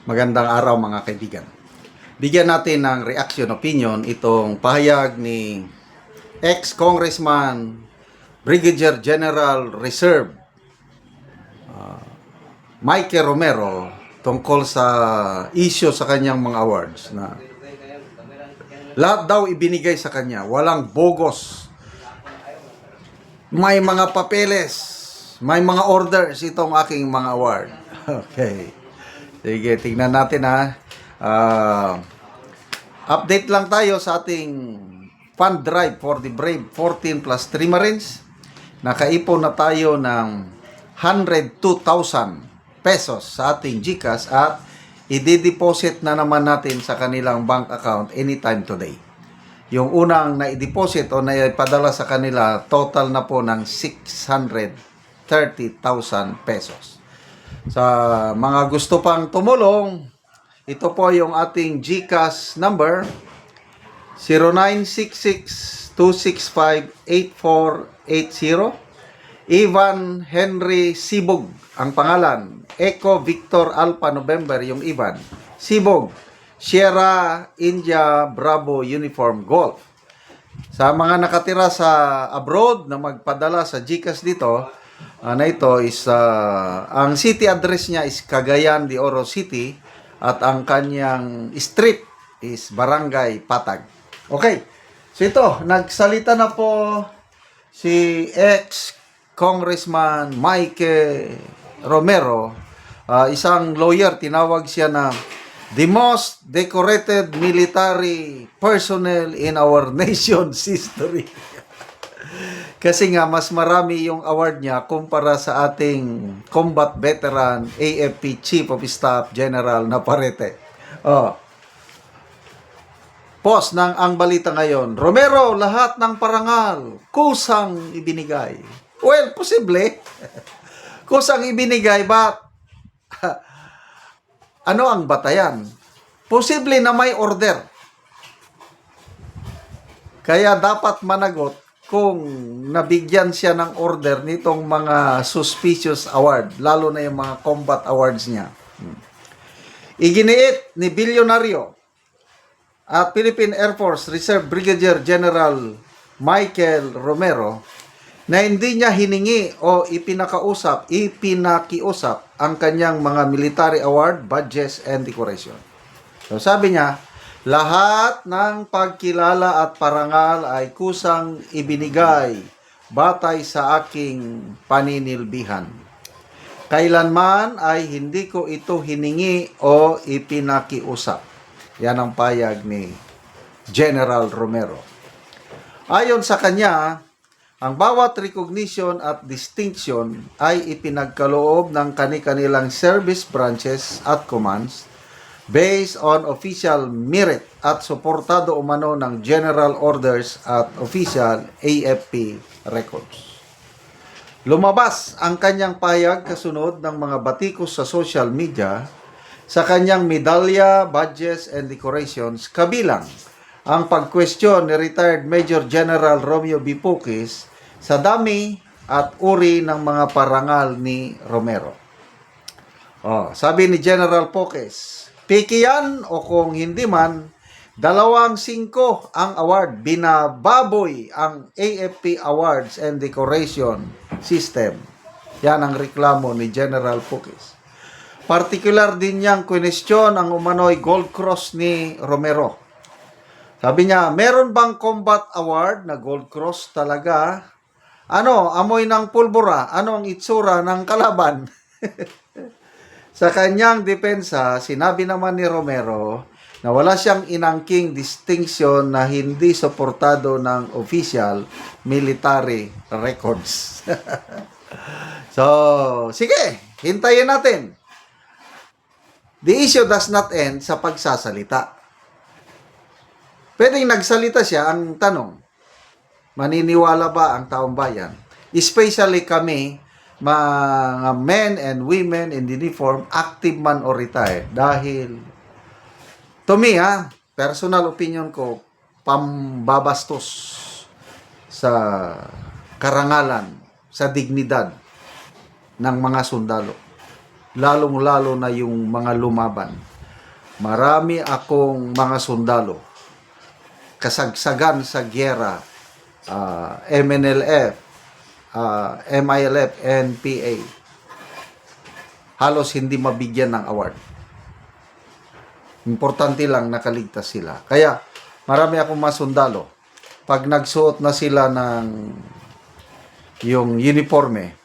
Magandang araw mga kaibigan. Bigyan natin ng reaction opinion itong pahayag ni ex-congressman Brigadier General Reserve Mike Romero tungkol sa issue sa kanyang mga awards na lahat daw ibinigay sa kanya, walang bogus. May mga papeles, may mga orders itong aking mga award. Okay. Sige, tingnan natin ha. Update lang tayo sa ating fund drive for the brave 14 plus 3 Marines. Nakaipon na tayo ng 102,000 pesos sa ating GCash at i-deposit na naman natin sa kanilang bank account anytime today. Yung unang na-deposit o naipadala sa kanila, total na po ng 630,000 pesos. Sa mga gusto pang tumulong, ito po yung ating GCash number 0966-265-8480. Ivan Henry Sibog ang pangalan. Echo Victor Alpha November yung Ivan. Sibog Sierra India Bravo Uniform Golf. Sa mga nakatira sa abroad na magpadala sa GCash dito, na ito is ang city address niya is Cagayan de Oro City at ang kanyang street is Barangay Patag. Okay. So ito, nagsalita na po si ex-congressman Mike Romero, isang lawyer, tinawag siya na the most decorated military personnel in our nation's history. Kasi nga, mas marami yung award niya kumpara sa ating combat veteran AFP Chief of Staff General Navarrete. Post ng ang balita ngayon, Romero, lahat ng parangal, kusang ibinigay. Well, posible. Kusang ibinigay, but ano ang batayan? Posible na may order. Kaya dapat managot kung nabigyan siya ng order nitong mga suspicious award, lalo na yung mga combat awards niya. Iginiit ni bilyonaryo at Philippine Air Force Reserve Brigadier General Michael Romero na hindi niya hiningi o ipinakiusap ang kanyang mga military award, badges, and decoration. So sabi niya, lahat ng pagkilala at parangal ay kusang ibinigay batay sa aking paninilbihan. Kailanman ay hindi ko ito hiningi o ipinakiusap. Yan ang payag ni General Romero. Ayon sa kanya, ang bawat recognition at distinction ay ipinagkaloob ng kani-kanilang service branches at commands based on official merit at suportado umano ng general orders at official AFP records. Lumabas ang kanyang pahayag kasunod ng mga batikos sa social media sa kanyang medalya, badges, and decorations, kabilang ang pag-question ni retired Major General Romeo B. Puquis sa dami at uri ng mga parangal ni Romero. Sabi ni General Puquis, piki yan o kung hindi man, 2-5 ang award. Binababoy ang AFP Awards and Decoration System. Yan ang reklamo ni General Puquis. Partikular din niyang question ang umano'y Gold Cross ni Romero. Sabi niya, meron bang combat award na Gold Cross talaga? Ano, amoy ng pulbura? Ano ang itsura ng kalaban? Sa kanyang depensa, sinabi naman ni Romero na wala siyang inangking distinction na hindi suportado ng official military records. So, sige, hintayin natin. The issue does not end sa pagsasalita. Pwedeng nagsalita siya, ang tanong, maniniwala ba ang taong bayan? Especially kami, mga men and women in uniform, active man or retired. Dahil, to me personal opinion ko, pambabastos sa karangalan, sa dignidad ng mga sundalo. Lalong-lalo na yung mga lumaban. marami akong mga sundalo, kasagsagan sa giyera, MNLF, MILF, NPA, halos hindi mabigyan ng award. Importante lang nakaligtas sila. Kaya marami akong mga sundalo. Pag nagsuot na sila ng yung uniforme,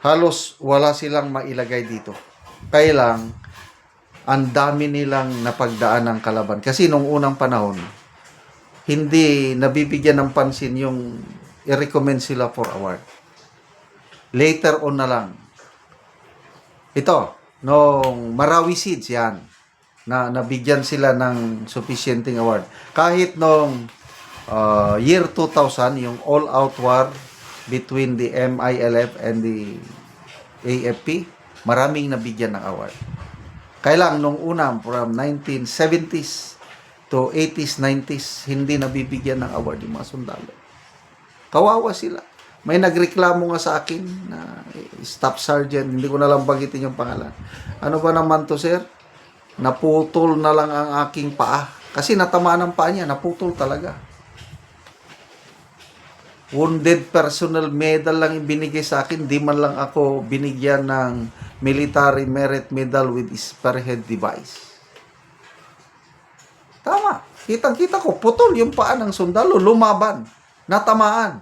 halos wala silang mailagay dito. Kaya lang, ang dami nilang napagdaan ng kalaban. Kasi nung unang panahon, hindi nabibigyan ng pansin yung i-recommend sila for award. Later on na lang. Ito, nung Marawi Seeds yan, na nabigyan sila ng sufficienting award. Kahit nung year 2000, yung all-out war between the MILF and the AFP, maraming nabigyan ng award. Kaya lang, nung una, from 1970s to 80s, 90s, hindi nabibigyan ng award yung mga sundalo. Kawawa sila. May nagreklamo nga sa akin na staff sergeant, hindi ko na lang bagitin yung pangalan. Ano ba naman to, sir? Naputol na lang ang aking paa. Kasi natamaan ang paa niya, naputol talaga. Wounded Personnel Medal lang ibinigay sa akin, di man lang ako binigyan ng Military Merit Medal with Spearhead Device. Tama. Kitang-kita ko, putol yung paa ng sundalo, lumaban, natamaan.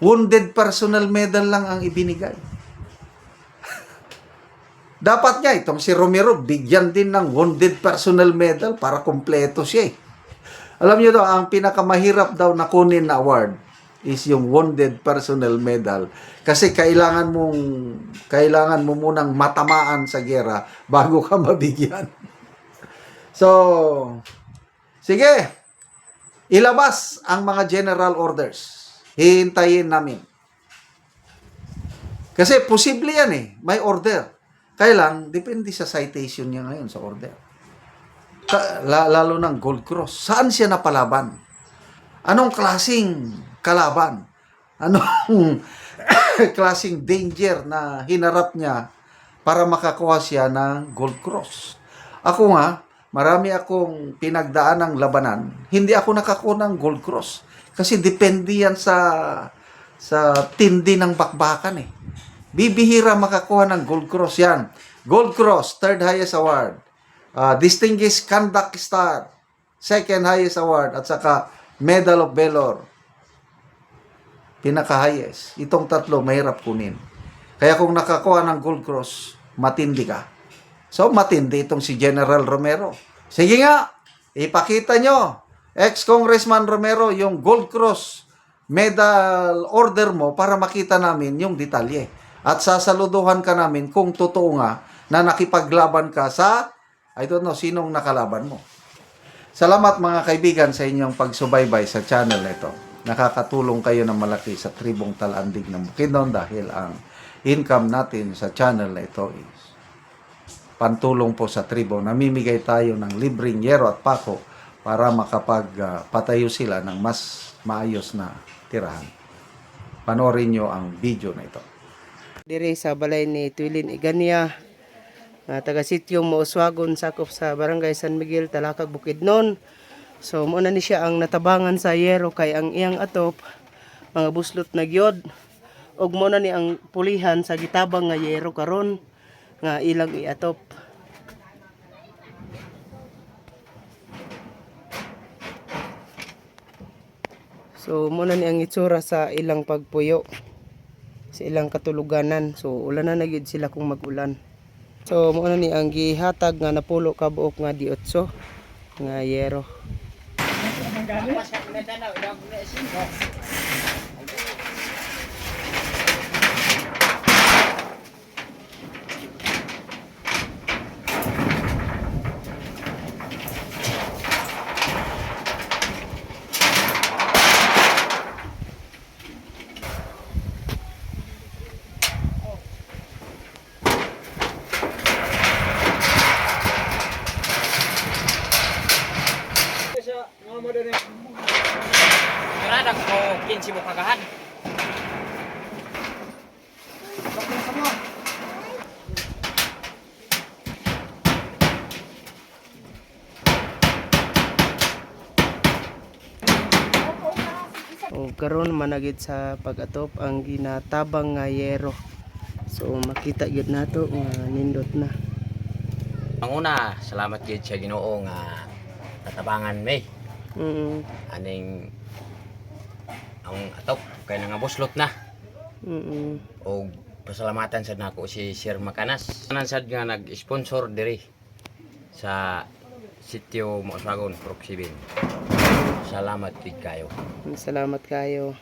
Wounded Personnel Medal lang ang ibinigay. Dapat niya, itong si Romero, bigyan din ng Wounded Personnel Medal para kumpleto siya. Alam niyo daw, ang pinakamahirap daw na kunin na award is yung Wounded Personnel Medal. Kasi kailangan mo munang matamaan sa giyera bago ka mabigyan. So, sige, ilabas ang mga general orders. Hihintayin namin. Kasi posible yan eh, may order. Kaya lang, depende sa citation niya ngayon sa order. Lalo ng Gold Cross. Saan siya napalaban? Anong klaseng kalaban? Anong klaseng danger na hinarap niya para makakuha siya ng Gold Cross? Ako nga, marami akong pinagdaan ng labanan. Hindi ako nakakuha ng Gold Cross. Kasi depende yan sa tindi ng bakbakan eh. Bibihira makakuha ng Gold Cross yan. Gold Cross, third highest award. Distinguished Conduct Star, second highest award. At saka Medal of Valor, pinaka-highest. Itong tatlo, mahirap kunin. Kaya kung nakakuha ng Gold Cross, matindi ka. So, matindi itong si General Romero. Sige nga, ipakita nyo, ex-Congressman Romero, yung Gold Cross medal order mo para makita namin yung detalye. At sasaluduhan ka namin kung totoo nga na nakipaglaban ka sa, I don't know, sinong nakalaban mo. Salamat mga kaibigan sa inyong pagsubaybay sa channel na ito. Nakakatulong kayo ng malaki sa tribong Talandig ng Bukidnon dahil ang income natin sa channel na ito is pantulong po sa tribo. Namimigay tayo ng libreng yero at pako para makapagpatayo sila ng mas maayos na tirahan. Panoorin nyo ang video na ito. Dire sa balay ni Tuilin Igania, taga sityo Mauswagon, sakop sa barangay San Miguel, Talakag, Bukidnon. So muna ni siya ang natabangan sa yero kay ang iyang atop mga buslot na gyod. Og muna ni ang pulihan sa gitabang nga yero karon nga ilang iatop. So muna ni ang itsura sa ilang pagpuyo, sa ilang katuluganan. So ulan na nagyud sila kung mag-ulan. So muna ni ang gihatag nga napulo ka buok nga diotso nga yero. Karadag ko 15 mo kagahan. karon managid sa pag-atop ang ginatabang nga yero. So makita gyud nato nga nindot na. Ang una, salamat gid sa Ginoo nga natabangan may Mm. aning ang atop kay nga buslot na. Mm. O pasalamatan sad nako si Sir Macanas. Tanan sad nga nag-sponsor diri sa sitio Mauswagon, Proxibin. Salamat gid kayo. Salamat kayo.